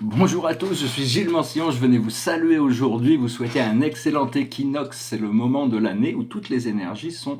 Bonjour à tous, je suis Gilles Mancillon, je venais vous saluer aujourd'hui, vous souhaiter un excellent équinoxe, c'est le moment de l'année où toutes les énergies sont,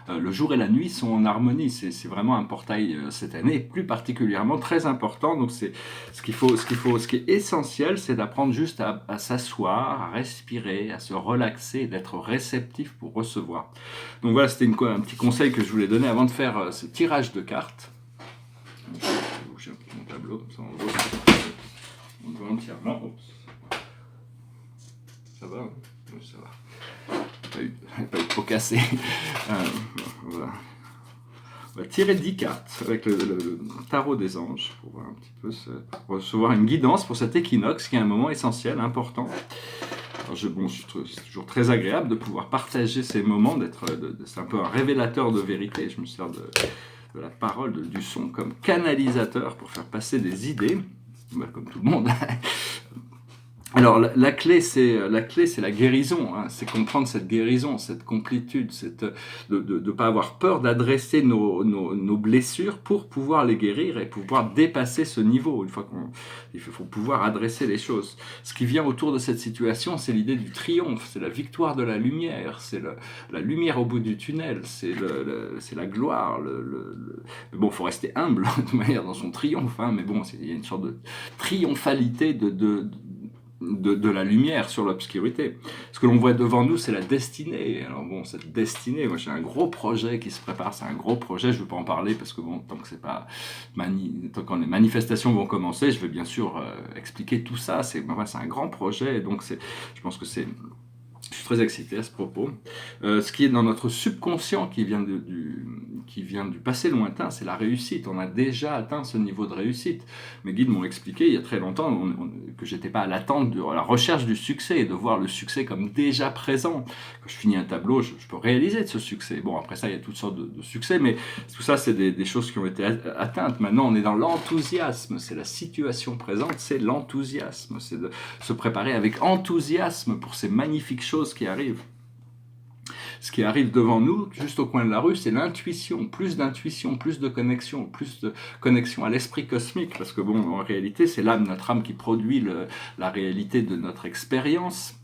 le jour et la nuit sont en harmonie, c'est vraiment un portail cette année, et plus particulièrement très important, donc c'est ce qui est essentiel, c'est d'apprendre juste à s'asseoir, à respirer, à se relaxer, d'être réceptif pour recevoir. Donc voilà, c'était un petit conseil que je voulais donner avant de faire ce tirage de cartes. Je vais bouger un peu mon tableau, comme ça on voit entièrement. Oups. Ça va, hein? Oui, ça va. Pas eu de pot cassé. Voilà. On va tirer 10 cartes avec le tarot des anges pour voir un petit peu, pour recevoir une guidance pour cet équinoxe qui est un moment essentiel, important. Alors c'est toujours très agréable de pouvoir partager ces moments, c'est un peu un révélateur de vérité. Je me sers de la parole, du son comme canalisateur pour faire passer des idées, comme tout le monde. Alors la clé c'est la guérison, hein. C'est comprendre cette guérison, cette complétude, de pas avoir peur d'adresser nos blessures pour pouvoir les guérir et pouvoir dépasser ce niveau. Il faut pouvoir adresser les choses. Ce qui vient autour de cette situation, c'est l'idée du triomphe, c'est la victoire de la lumière, c'est la lumière au bout du tunnel, c'est la gloire. Mais bon, faut rester humble de toute manière dans son triomphe, hein, mais bon, il y a une sorte de triomphalité de la lumière sur l'obscurité. Ce que l'on voit devant nous, c'est la destinée. Alors bon, cette destinée, moi j'ai un gros projet qui se prépare, c'est un gros projet, je ne veux pas en parler parce que bon, tant que les manifestations vont commencer, je vais bien sûr expliquer tout ça, c'est un grand projet, et donc je pense que je suis très excité à ce propos. Ce qui est dans notre subconscient qui vient du passé lointain, c'est la réussite. On a déjà atteint ce niveau de réussite. Mes guides m'ont expliqué il y a très longtemps que j'étais pas à l'attente, à la recherche du succès, et de voir le succès comme déjà présent. Quand je finis un tableau, je peux réaliser de ce succès. Bon, après ça, il y a toutes sortes de succès, mais tout ça, c'est des choses qui ont été atteintes. Maintenant, on est dans l'enthousiasme. C'est la situation présente, c'est l'enthousiasme. C'est de se préparer avec enthousiasme pour ces magnifiques choses qui arrivent. Ce qui arrive devant nous, juste au coin de la rue, c'est l'intuition, plus de connexion à l'esprit cosmique, parce que bon, en réalité, c'est l'âme, notre âme qui produit la réalité de notre expérience.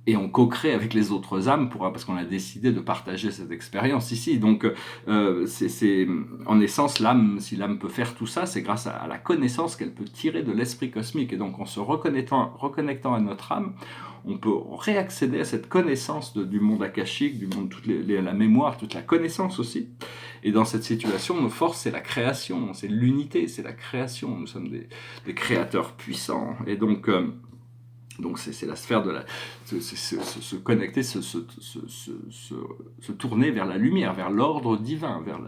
Et on co-crée avec les autres âmes parce qu'on a décidé de partager cette expérience ici. Donc, en essence, l'âme, si l'âme peut faire tout ça, c'est grâce à la connaissance qu'elle peut tirer de l'esprit cosmique. Et donc, en se reconnectant à notre âme, on peut réaccéder à cette connaissance du monde akashique, du monde, la mémoire, toute la connaissance aussi. Et dans cette situation, nos forces, c'est la création, c'est l'unité, c'est la création. Nous sommes des créateurs puissants. Et donc c'est la sphère de se connecter, se tourner vers la lumière, vers l'ordre divin, vers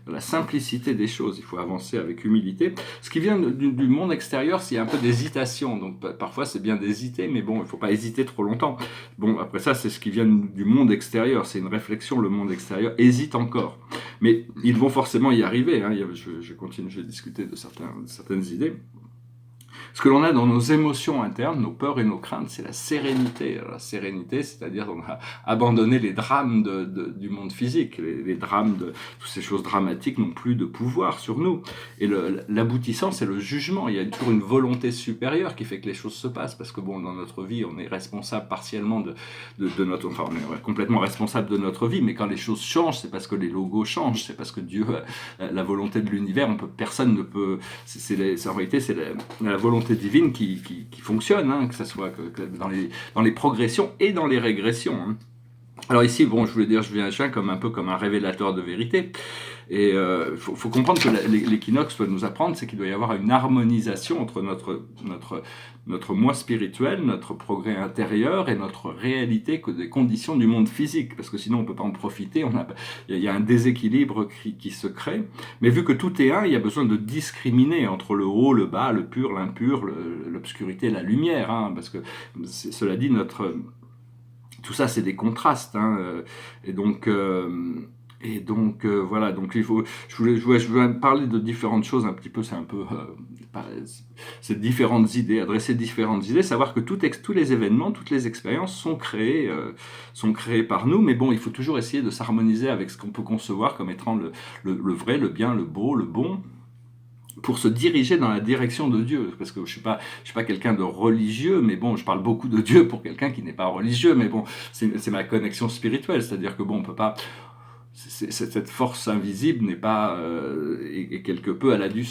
la simplicité des choses. Il faut avancer avec humilité. Ce qui vient du monde extérieur, c'est un peu d'hésitation. Donc parfois c'est bien d'hésiter, mais bon, il ne faut pas hésiter trop longtemps. Bon, après ça, c'est ce qui vient du monde extérieur. C'est une réflexion, le monde extérieur hésite encore. Mais ils vont forcément y arriver, hein. Je continue, je vais discuter de certaines idées. Ce que l'on a dans nos émotions internes, nos peurs et nos craintes, c'est la sérénité. Alors, la sérénité, c'est-à-dire qu'on a abandonné les drames du monde physique. Les drames toutes ces choses dramatiques n'ont plus de pouvoir sur nous. Et l'aboutissant, c'est le jugement. Il y a toujours une volonté supérieure qui fait que les choses se passent. Parce que bon, dans notre vie, on est responsable partiellement de notre... Enfin, on est complètement responsable de notre vie. Mais quand les choses changent, c'est parce que les logos changent. C'est parce que Dieu, la volonté de l'univers, personne ne peut... En réalité, c'est la volonté divine qui fonctionne, hein, que ce soit dans les progressions et dans les régressions, hein. Alors ici, bon, je voulais dire, je viens un peu comme un révélateur de vérité. Et faut comprendre que l'équinoxe doit nous apprendre, c'est qu'il doit y avoir une harmonisation entre notre moi spirituel, notre progrès intérieur et notre réalité, des conditions du monde physique, parce que sinon on peut pas en profiter. Il y a un déséquilibre qui se crée. Mais vu que tout est un, il y a besoin de discriminer entre le haut, le bas, le pur, l'impur, l'obscurité, la lumière, hein, parce que cela dit, tout ça, c'est des contrastes, hein, et donc voilà. Donc je voulais parler de différentes choses un petit peu. C'est différentes idées, adresser différentes idées, savoir que tous les événements, toutes les expériences sont créées par nous. Mais bon, il faut toujours essayer de s'harmoniser avec ce qu'on peut concevoir comme étant le vrai, le bien, le beau, le bon. pour se diriger dans la direction de Dieu, parce que je suis pas quelqu'un de religieux, mais bon, je parle beaucoup de Dieu pour quelqu'un qui n'est pas religieux, mais bon, c'est ma connexion spirituelle, c'est-à-dire que bon, on peut pas, cette force invisible n'est pas, et quelque peu, elle a dû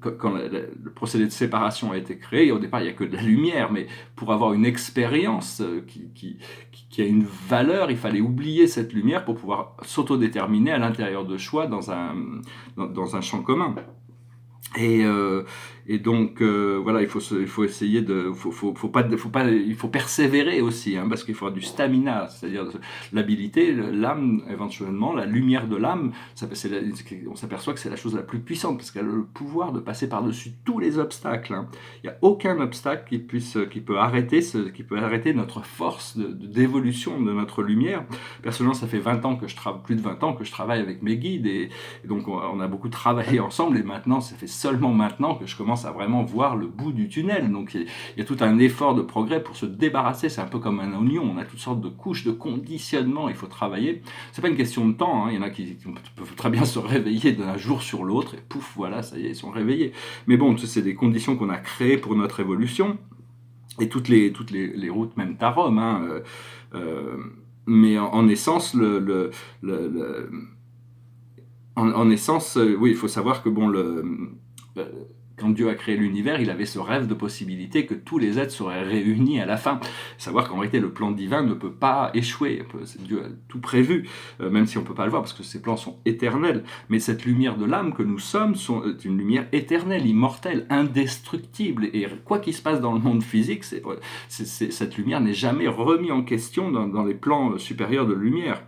quand le procédé de séparation a été créé, au départ il n'y a que de la lumière, mais pour avoir une expérience qui a une valeur, il fallait oublier cette lumière pour pouvoir s'autodéterminer à l'intérieur de soi dans un champ commun. Et donc voilà, il faut essayer il faut persévérer aussi, hein, parce qu'il faut avoir du stamina, c'est-à-dire l'habilité, l'âme éventuellement, la lumière de l'âme, on s'aperçoit que c'est la chose la plus puissante, parce qu'elle a le pouvoir de passer par-dessus tous les obstacles, hein. Il n'y a aucun obstacle qui peut arrêter notre force d'évolution de notre lumière. Personnellement, ça fait plus de 20 ans que je travaille avec mes guides, et donc on a beaucoup travaillé ensemble, et maintenant, ça fait seulement maintenant que je commence à vraiment voir le bout du tunnel. Donc il y a tout un effort de progrès pour se débarrasser, c'est un peu comme un oignon, on a toutes sortes de couches de conditionnement, il faut travailler. C'est pas une question de temps, hein. Il y en a qui peuvent très bien se réveiller d'un jour sur l'autre, et pouf, voilà, ça y est, ils sont réveillés. Mais bon, c'est des conditions qu'on a créées pour notre évolution, et toutes les routes mènent à Rome, hein. Mais en essence, en essence, oui, il faut savoir que bon, quand Dieu a créé l'univers, il avait ce rêve de possibilité que tous les êtres seraient réunis à la fin. Savoir qu'en réalité, le plan divin ne peut pas échouer. Dieu a tout prévu, même si on ne peut pas le voir, parce que ses plans sont éternels. Mais cette lumière de l'âme que nous sommes est une lumière éternelle, immortelle, indestructible. Et quoi qu'il se passe dans le monde physique, cette lumière n'est jamais remise en question dans les plans supérieurs de lumière.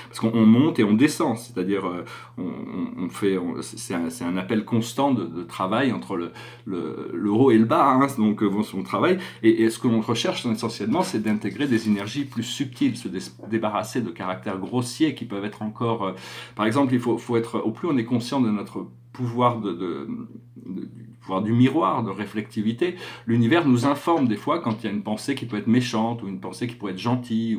Parce qu'on monte et on descend, c'est-à-dire c'est un appel constant de travail entre le haut et le bas, hein, donc on travaille, et ce que l'on recherche essentiellement, c'est d'intégrer des énergies plus subtiles, se débarrasser de caractères grossiers qui peuvent être encore... par exemple, il faut être, au plus on est conscient de notre pouvoir pouvoir du miroir, de réflectivité, l'univers nous informe des fois quand il y a une pensée qui peut être méchante ou une pensée qui pourrait être gentille.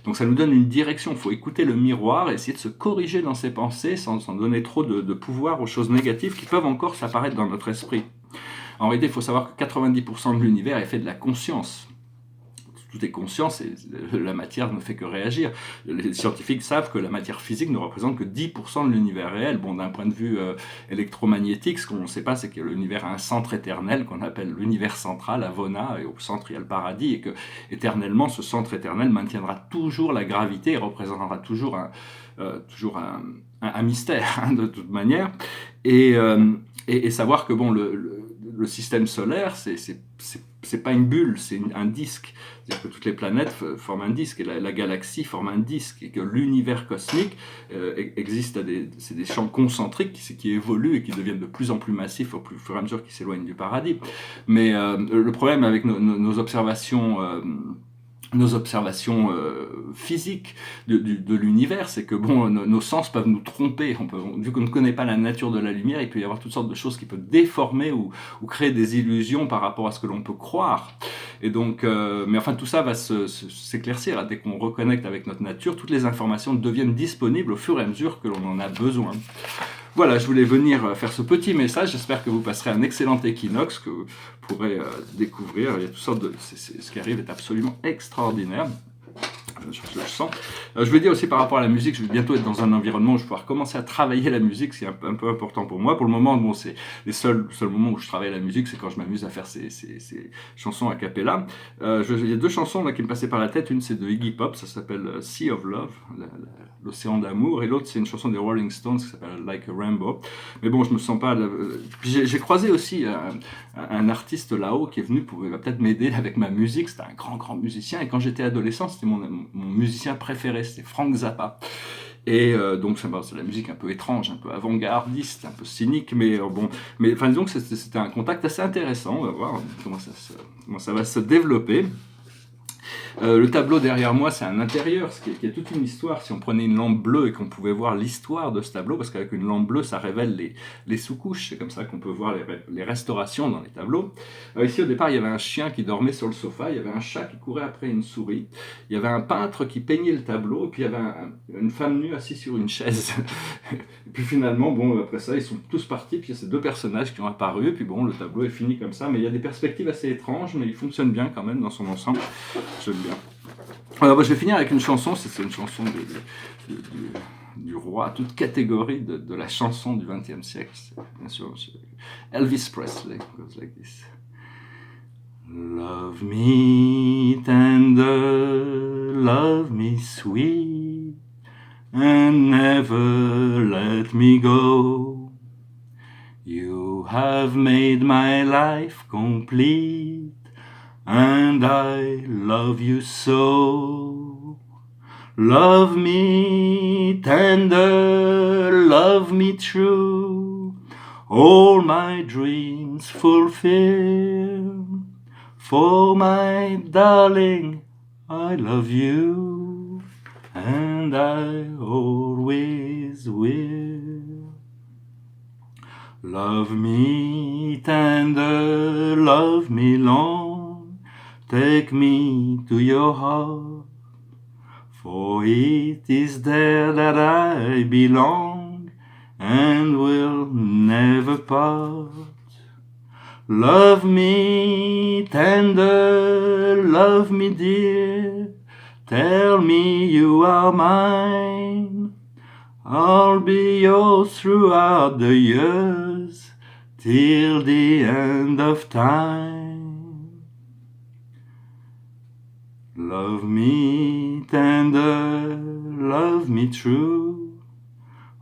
Donc ça nous donne une direction, il faut écouter le miroir et essayer de se corriger dans ses pensées sans donner trop de pouvoir aux choses négatives qui peuvent encore s'apparaître dans notre esprit. En réalité, il faut savoir que 90% de l'univers est fait de la conscience. Tout est conscience et la matière ne fait que réagir. Les scientifiques savent que la matière physique ne représente que 10% de l'univers réel. Bon, d'un point de vue électromagnétique, ce qu'on ne sait pas, c'est que l'univers a un centre éternel qu'on appelle l'univers central, Avona, et au centre il y a le paradis, et que éternellement, ce centre éternel maintiendra toujours la gravité et représentera toujours un mystère, hein, de toute manière. Et savoir que bon, le système solaire, c'est pas une bulle, c'est un disque. C'est-à-dire que toutes les planètes forment un disque, et la galaxie forme un disque, et que l'univers cosmique existe c'est des champs concentriques qui évoluent et qui deviennent de plus en plus massifs au fur et à mesure qu'ils s'éloignent du paradis. Mais le problème avec nos observations... nos observations physiques de l'univers, c'est que bon, nos sens peuvent nous tromper. Vu qu'on ne connaît pas la nature de la lumière, il peut y avoir toutes sortes de choses qui peuvent déformer ou créer des illusions par rapport à ce que l'on peut croire. Et donc, mais enfin, tout ça va s'éclaircir. Dès qu'on reconnecte avec notre nature, toutes les informations deviennent disponibles au fur et à mesure que l'on en a besoin. Voilà, je voulais venir faire ce petit message. J'espère que vous passerez un excellent équinoxe que vous pourrez découvrir. Il y a toutes sortes ce qui arrive est absolument extraordinaire. Je le sens. Je veux dire aussi par rapport à la musique, je vais bientôt être dans un environnement où je vais pouvoir commencer à travailler la musique, c'est un peu important pour moi. Pour le moment, bon, c'est les seuls moments où je travaille la musique, c'est quand je m'amuse à faire ces chansons a cappella. Il y a deux chansons là qui me passaient par la tête. Une, c'est de Iggy Pop, ça s'appelle Sea of Love, l'océan d'amour, et l'autre, c'est une chanson des Rolling Stones qui s'appelle Like a Rainbow. Mais bon, je me sens pas... J'ai croisé aussi un artiste là-haut qui est venu il va peut-être m'aider avec ma musique. C'était un grand musicien, et quand j'étais adolescent, c'était mon musicien préféré, c'était Frank Zappa. Et donc c'est la musique un peu étrange, un peu avant-gardiste, un peu cynique, mais bon, mais enfin disons que c'était un contact assez intéressant. On va voir comment ça va se développer. Le tableau derrière moi, c'est un intérieur, ce qui est toute une histoire. Si on prenait une lampe bleue et qu'on pouvait voir l'histoire de ce tableau, parce qu'avec une lampe bleue, ça révèle les sous-couches, c'est comme ça qu'on peut voir les restaurations dans les tableaux. Ici, au départ, il y avait un chien qui dormait sur le sofa, il y avait un chat qui courait après une souris, il y avait un peintre qui peignait le tableau, et puis il y avait une femme nue assise sur une chaise. Et puis finalement, bon, après ça, ils sont tous partis, puis il y a ces deux personnages qui ont apparu, et puis bon, le tableau est fini comme ça, mais il y a des perspectives assez étranges, mais il fonctionne bien quand même dans son ensemble. J'aime bien. Alors, je vais finir avec une chanson, c'est une chanson du roi, toute catégorie de la chanson du XXe siècle. Bien sûr, Elvis Presley goes like this. Love me tender, love me sweet, and never let me go. You have made my life complete, and I love you so. Love me tender, love me true, all my dreams fulfill. For my darling, I love you, and I always will. Love me tender, love me long, take me to your heart, for it is there that I belong, and will never part. Love me tender, love me dear, tell me you are mine. I'll be yours throughout the years, till the end of time. Love me tender, love me true,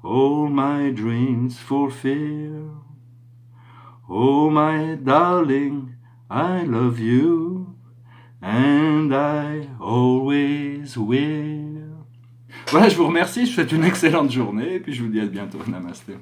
all my dreams fulfill. Oh my darling, I love you, and I always will. Voilà, je vous remercie, je vous souhaite une excellente journée, et puis je vous dis à bientôt. Namasté.